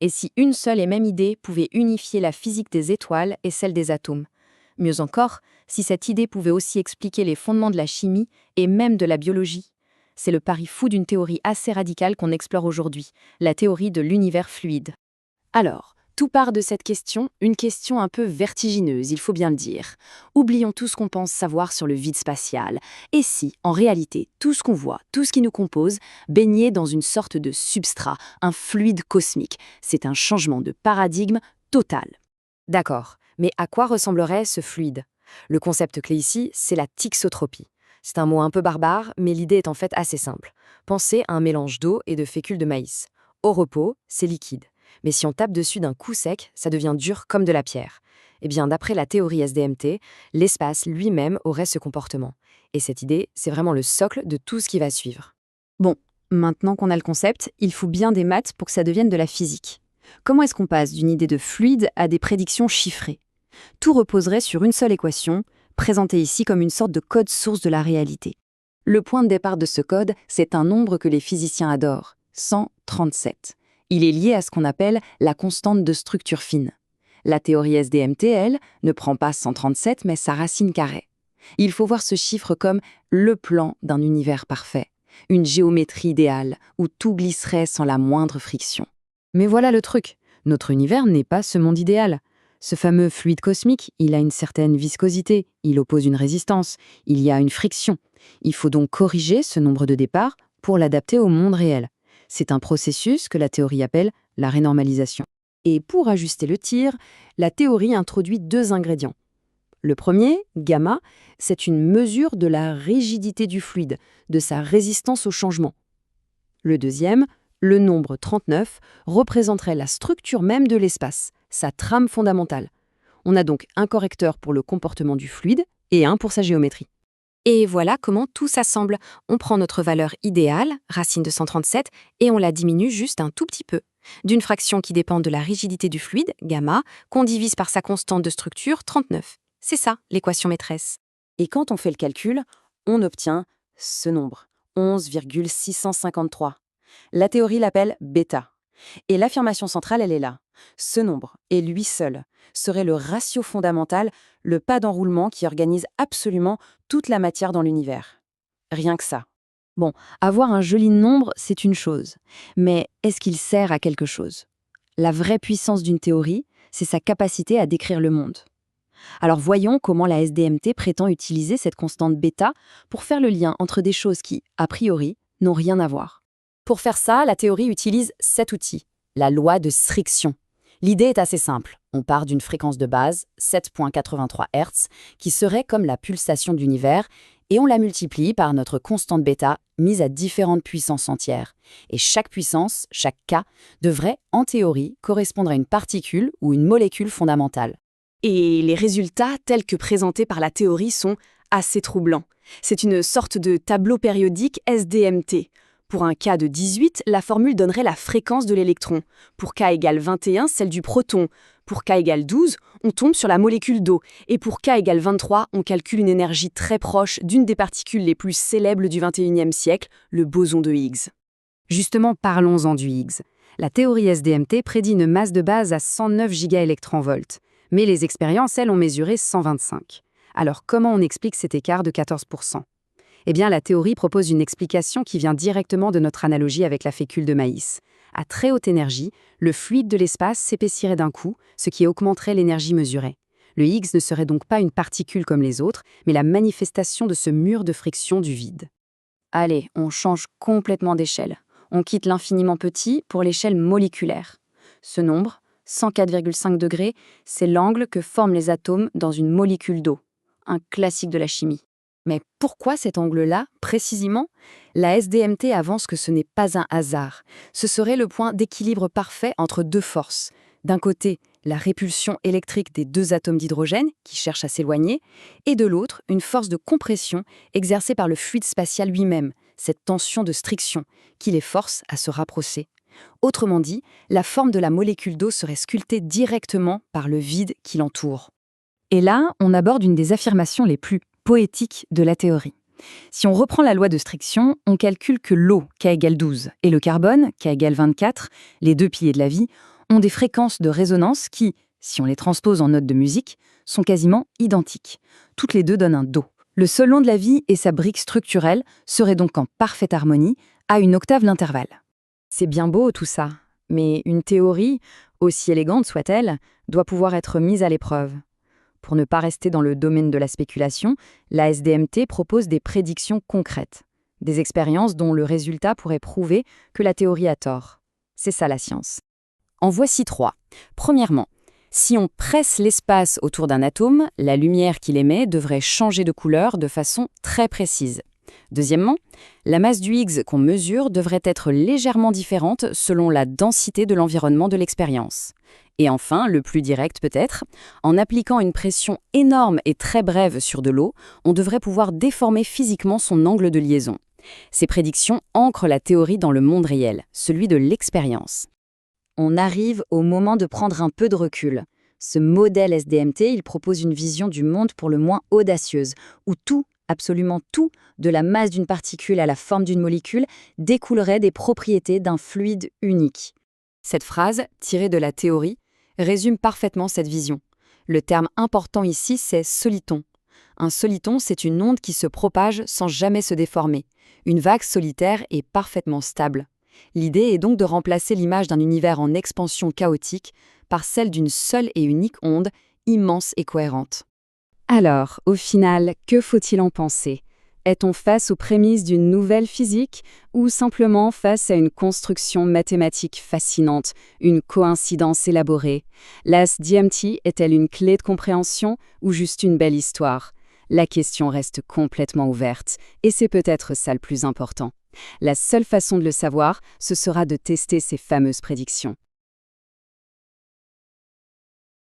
Et si une seule et même idée pouvait unifier la physique des étoiles et celle des atomes? Mieux encore, si cette idée pouvait aussi expliquer les fondements de la chimie et même de la biologie? C'est le pari fou d'une théorie assez radicale qu'on explore aujourd'hui, la théorie de l'univers fluide. Alors, tout part de cette question, une question un peu vertigineuse, il faut bien le dire. Oublions tout ce qu'on pense savoir sur le vide spatial. Et si, en réalité, tout ce qu'on voit, tout ce qui nous compose, baignait dans une sorte de substrat, un fluide cosmique? C'est un changement de paradigme total. D'accord, mais à quoi ressemblerait ce fluide? Le concept clé ici, c'est la thixotropie. C'est un mot un peu barbare, mais l'idée est en fait assez simple. Pensez à un mélange d'eau et de fécule de maïs. Au repos, c'est liquide. Mais si on tape dessus d'un coup sec, ça devient dur comme de la pierre. Eh bien, d'après la théorie SDMT, l'espace lui-même aurait ce comportement. Et cette idée, c'est vraiment le socle de tout ce qui va suivre. Bon, maintenant qu'on a le concept, il faut bien des maths pour que ça devienne de la physique. Comment est-ce qu'on passe d'une idée de fluide à des prédictions chiffrées? Tout reposerait sur une seule équation, présentée ici comme une sorte de code source de la réalité. Le point de départ de ce code, c'est un nombre que les physiciens adorent, 137. Il est lié à ce qu'on appelle la constante de structure fine. La théorie SDMT, elle, ne prend pas 137 mais sa racine carrée. Il faut voir ce chiffre comme le plan d'un univers parfait, une géométrie idéale où tout glisserait sans la moindre friction. Mais voilà le truc, notre univers n'est pas ce monde idéal. Ce fameux fluide cosmique, il a une certaine viscosité, il oppose une résistance, il y a une friction. Il faut donc corriger ce nombre de départ pour l'adapter au monde réel. C'est un processus que la théorie appelle la rénormalisation. Et pour ajuster le tir, la théorie introduit deux ingrédients. Le premier, gamma, c'est une mesure de la rigidité du fluide, de sa résistance au changement. Le deuxième, le nombre 39, représenterait la structure même de l'espace, sa trame fondamentale. On a donc un correcteur pour le comportement du fluide et un pour sa géométrie. Et voilà comment tout s'assemble. On prend notre valeur idéale, racine de 137, et on la diminue juste un tout petit peu. D'une fraction qui dépend de la rigidité du fluide, gamma, qu'on divise par sa constante de structure, 39. C'est ça, l'équation maîtresse. Et quand on fait le calcul, on obtient ce nombre, 11,653. La théorie l'appelle bêta. Et l'affirmation centrale, elle est là. Ce nombre, et lui seul, serait le ratio fondamental, le pas d'enroulement qui organise absolument toute la matière dans l'univers. Rien que ça. Bon, avoir un joli nombre, c'est une chose. Mais est-ce qu'il sert à quelque chose? La vraie puissance d'une théorie, c'est sa capacité à décrire le monde. Alors voyons comment la SDMT prétend utiliser cette constante bêta pour faire le lien entre des choses qui, a priori, n'ont rien à voir. Pour faire ça, la théorie utilise cet outil, la loi de Strickson. L'idée est assez simple. On part d'une fréquence de base, 7,83 Hz, qui serait comme la pulsation de l'univers, et on la multiplie par notre constante bêta mise à différentes puissances entières. Et chaque puissance, chaque K, devrait, en théorie, correspondre à une particule ou une molécule fondamentale. Et les résultats, tels que présentés par la théorie, sont assez troublants. C'est une sorte de tableau périodique SDMT. Pour un K de 18, la formule donnerait la fréquence de l'électron. Pour K égale 21, celle du proton. Pour K égale 12, on tombe sur la molécule d'eau. Et pour K égale 23, on calcule une énergie très proche d'une des particules les plus célèbres du XXIe siècle, le boson de Higgs. Justement, parlons-en du Higgs. La théorie SDMT prédit une masse de base à 109 gigaélectronvolts. Mais les expériences, elles, ont mesuré 125. Alors comment on explique cet écart de 14%? Eh bien, la théorie propose une explication qui vient directement de notre analogie avec la fécule de maïs. À très haute énergie, le fluide de l'espace s'épaissirait d'un coup, ce qui augmenterait l'énergie mesurée. Le Higgs ne serait donc pas une particule comme les autres, mais la manifestation de ce mur de friction du vide. Allez, on change complètement d'échelle. On quitte l'infiniment petit pour l'échelle moléculaire. Ce nombre, 104,5 degrés, c'est l'angle que forment les atomes dans une molécule d'eau. Un classique de la chimie. Mais pourquoi cet angle-là, précisément? La SDMT avance que ce n'est pas un hasard. Ce serait le point d'équilibre parfait entre deux forces. D'un côté, la répulsion électrique des deux atomes d'hydrogène qui cherchent à s'éloigner, et de l'autre, une force de compression exercée par le fluide spatial lui-même, cette tension de striction qui les force à se rapprocher. Autrement dit, la forme de la molécule d'eau serait sculptée directement par le vide qui l'entoure. Et là, on aborde une des affirmations les plus poétique de la théorie. Si on reprend la loi de Strickson, on calcule que l'eau, K égale 12, et le carbone, K égale 24, les deux piliers de la vie, ont des fréquences de résonance qui, si on les transpose en notes de musique, sont quasiment identiques. Toutes les deux donnent un Do. Le solon de la vie et sa brique structurelle seraient donc en parfaite harmonie, à une octave d'intervalle. C'est bien beau tout ça, mais une théorie, aussi élégante soit-elle, doit pouvoir être mise à l'épreuve. Pour ne pas rester dans le domaine de la spéculation, la SDMT propose des prédictions concrètes, des expériences dont le résultat pourrait prouver que la théorie a tort. C'est ça la science. En voici 3. Premièrement, si on presse l'espace autour d'un atome, la lumière qu'il émet devrait changer de couleur de façon très précise. Deuxièmement, la masse du Higgs qu'on mesure devrait être légèrement différente selon la densité de l'environnement de l'expérience. Et enfin, le plus direct peut-être, en appliquant une pression énorme et très brève sur de l'eau, on devrait pouvoir déformer physiquement son angle de liaison. Ces prédictions ancrent la théorie dans le monde réel, celui de l'expérience. On arrive au moment de prendre un peu de recul. Ce modèle SDMT, il propose une vision du monde pour le moins audacieuse, où tout, absolument tout, de la masse d'une particule à la forme d'une molécule, découlerait des propriétés d'un fluide unique. Cette phrase, tirée de la théorie, résume parfaitement cette vision. Le terme important ici, c'est soliton. Un soliton, c'est une onde qui se propage sans jamais se déformer. Une vague solitaire est parfaitement stable. L'idée est donc de remplacer l'image d'un univers en expansion chaotique par celle d'une seule et unique onde, immense et cohérente. Alors, au final, que faut-il en penser? Est-on face aux prémices d'une nouvelle physique ou simplement face à une construction mathématique fascinante, une coïncidence élaborée? La SDMT est-elle une clé de compréhension ou juste une belle histoire? La question reste complètement ouverte, et c'est peut-être ça le plus important. La seule façon de le savoir, ce sera de tester ces fameuses prédictions.